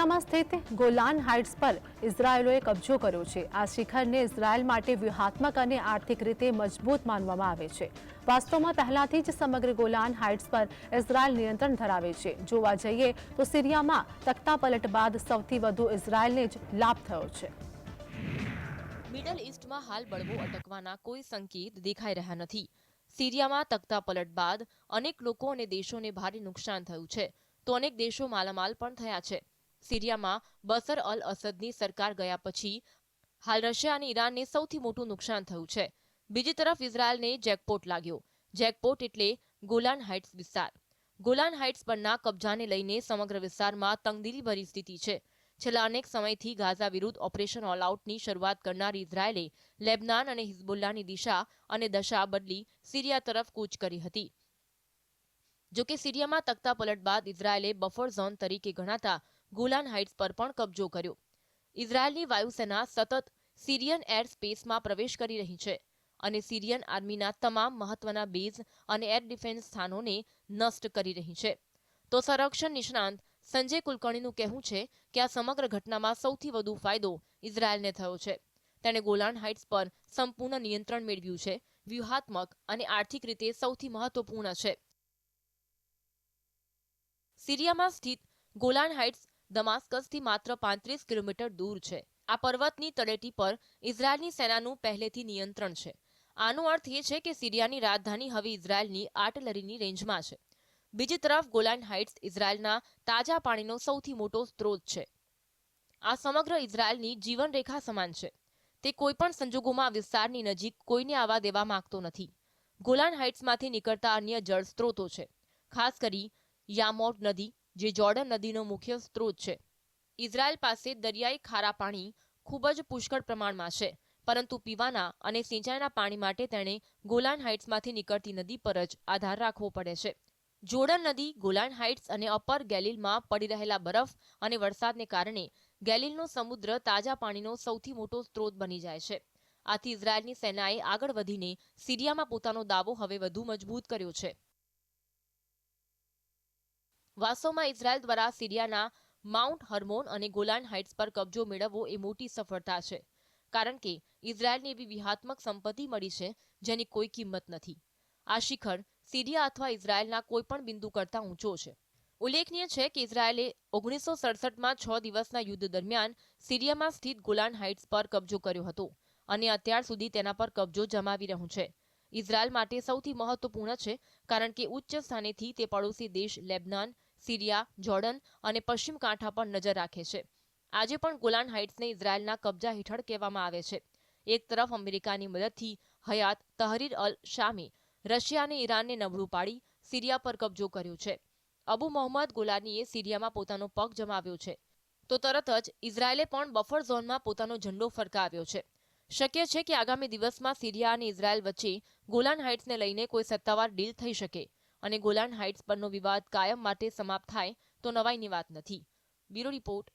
માં સ્થિત ગોલાન હાઇટ્સ પર ઇઝરાયેલે કબજો કર્યો છે। આ શિખરને ઇઝરાયેલ માટે વ્યૂહાત્મક અને આર્થિક રીતે મજબૂત માનવામાં આવે છે। વાસ્તવમાં પહેલાથી જ સમગ્ર ગોલાન હાઇટ્સ પર ઇઝરાયેલ નિયંત્રણ ધરાવે છે। જોવા જઈએ તો સિરિયામાં તખ્તાપલટ બાદ સૌથી વધુ ઇઝરાયેલને જ લાભ થયો છે। મિડલ ઈસ્ટમાં હાલ બળવો અટકવાના કોઈ સંકેત દેખાઈ રહ્યા નથી। સિરિયામાં તખ્તાપલટ બાદ અનેક લોકો અને દેશોને ભારે નુકસાન થયું છે, તો અનેક દેશો માલામાલ પણ થયા છે। સિરિયામાં બસર અલ અસદની સરકાર ગયા પછી હાલ રશિયા અને ઈરાનને સૌથી મોટું નુકસાન થયું છે। બીજી તરફ ઇઝરાયેલને જેકપોટ લાગ્યો। જેકપોટ એટલે ગોલાન હાઇટ્સ વિસ્તાર। ગોલાન હાઇટ્સ પરના કબજાને લઈને સમગ્ર વિસ્તારમાં તંગદિલીભરી સ્થિતિ છે। છેલ્લા અનેક સમયથી ગાઝા વિરુદ્ધ ઓપરેશન ઓલ આઉટની શરૂઆત કરનાર ઇઝરાયેલે લેબનાન અને હિઝબુલ્લાની દિશા અને દશા બદલી સિરિયા તરફ કૂચ કરી હતી। જોકે સિરિયામાં તખ્તાપલટ બાદ ઇઝરાયેલે બફર ઝોન તરીકે ગણાતા ગોલાન હાઇટ્સ પર પણ કબજો કર્યો। ઇઝરાયેલની વાયુસેના સતત સિરિયન એર સ્પેસમાં પ્રવેશ કરી રહી છે અને સિરિયન આર્મીના તમામ મહત્વના બેઝ અને એર ડિફેન્સ સ્થાનોને નષ્ટ કરી રહી છે। તો સંરક્ષણ નિષ્ણાંત સંજય કુલકર્ણીનું કહેવું છે કે આ સમગ્ર ઘટનામાં સૌથી વધુ ફાયદો ઇઝરાયેલને થયો છે। તેણે ગોલાન હાઇટ્સ પર સંપૂર્ણ નિયંત્રણ મેળવ્યું છે। વ્યૂહાત્મક અને આર્થિક રીતે સૌથી મહત્વપૂર્ણ છે। સિરિયામાં સ્થિત ગોલાન હાઇટ્સ દમાસ્કસથી માત્ર 35 કિલોમીટર દૂર છે। આ પર્વતની તળેટી પર ઇઝરાયેલની સેનાનું પહેલેથી નિયંત્રણ છે। આનો અર્થ એ છે કે સિરિયાની રાજધાની હવે ઇઝરાયેલની આર્ટિલરીની રેન્જમાં છે। બીજી તરફ ગોલાન હાઇટ્સ ઇઝરાયેલના તાજા પાણીનો સૌથી મોટો સ્ત્રોત છે। આ સમગ્ર ઇઝરાયેલની જીવનરેખા સમાન છે। તે કોઈપણ સંજોગોમાં વિસ્તારની નજીક કોઈને આવવા દેવા માંગતો નથી। ગોલાન હાઇટ્સમાંથી નીકળતા અન્ય જળ સ્ત્રોતો છે, ખાસ કરી યામોટ નદી, જે જોર્ડન નદીનો મુખ્ય સ્ત્રોત છે। ઇઝરાયેલ પાસે દરિયાઈ ખારા પાણી ખૂબ જ પુષ્કળ પ્રમાણમાં છે, પરંતુ પીવાના અને સિંચાઈના પાણી માટે તેણે ગોલાન હાઇટ્સમાંથી નીકળતી નદી પર જ આધાર રાખવો પડે છે। જોર્ડન નદી ગોલાન હાઇટ્સ અને અપર ગેલિલમાં પડી રહેલા બરફ અને વરસાદને કારણે ગેલિલનો સમુદ્ર તાજા પાણીનો સૌથી મોટો સ્ત્રોત બની જાય છે। આથી ઇઝરાયેલની સેનાએ આગળ વધીને સિરિયામાં પોતાનો દાવો હવે વધુ મજબૂત કર્યો છે। વાસ્તવમાં ઇઝરાયેલ દ્વારા સિરિયાના માઉન્ટ હર્મોન અને ગોલાન હાઇટ્સ પર કબજો મેળવવો એ મોટી સફળતા છે, કારણ કે ઇઝરાયેલને એવી વ્યૂહાત્મક સંપત્તિ મળી છે જેની કોઈ કિંમત નથી। આ શિખર સિરિયા અથવા ઇઝરાયેલના કોઈપણ બિંદુ કરતાં ઊંચો છે। ઉલ્લેખનીય છે કે ઇઝરાયેલે 1967માં 6 દિવસના યુદ્ધ દરમિયાન સિરિયામાં સ્થિત ગોલાન હાઇટ્સ પર કબજો કર્યો હતો અને અત્યાર સુધી તેના પર કબજો જમાવી રહ્યું છે। ઇઝરાયેલ માટે સૌથી મહત્વપૂર્ણ છે, કારણ કે ઉચ્ચ સ્થાનેથી તે પડોશી દેશ લેબનાન, સિરિયા, જોર્ડન અને પશ્ચિમ કાંઠા પર નજર રાખે છે। આજે પણ ગોલાન હાઇટ્સને ઇઝરાયેલના કબજા હેઠળ કહેવામાં આવે છે। એક તરફ અમેરિકાની મદદથી હયાત તહરીર અલ શામે રશિયા અને ઈરાનને નબળું પાડી સિરિયા પર કબજો કર્યો છે। અબુ મોહમ્મદ ગોલાનીએ સિરિયામાં પોતાનો પગ જમાવ્યો છે, તો તરત જ ઇઝરાયેલે પણ બફર ઝોનમાં પોતાનો ઝંડો ફરકાવ્યો છે। શક્ય છે કે આગામી દિવસમાં સિરિયા અને ઇઝરાયેલ વચ્ચે ગોલાન હાઇટ્સને લઈને કોઈ સત્તાવાર ડીલ થઈ શકે અને ગોલાન હાઇટ્સ પરનો વિવાદ કાયમ માટે સમાપ્ત થાય તો નવાઈની વાત નથી। Bureau report,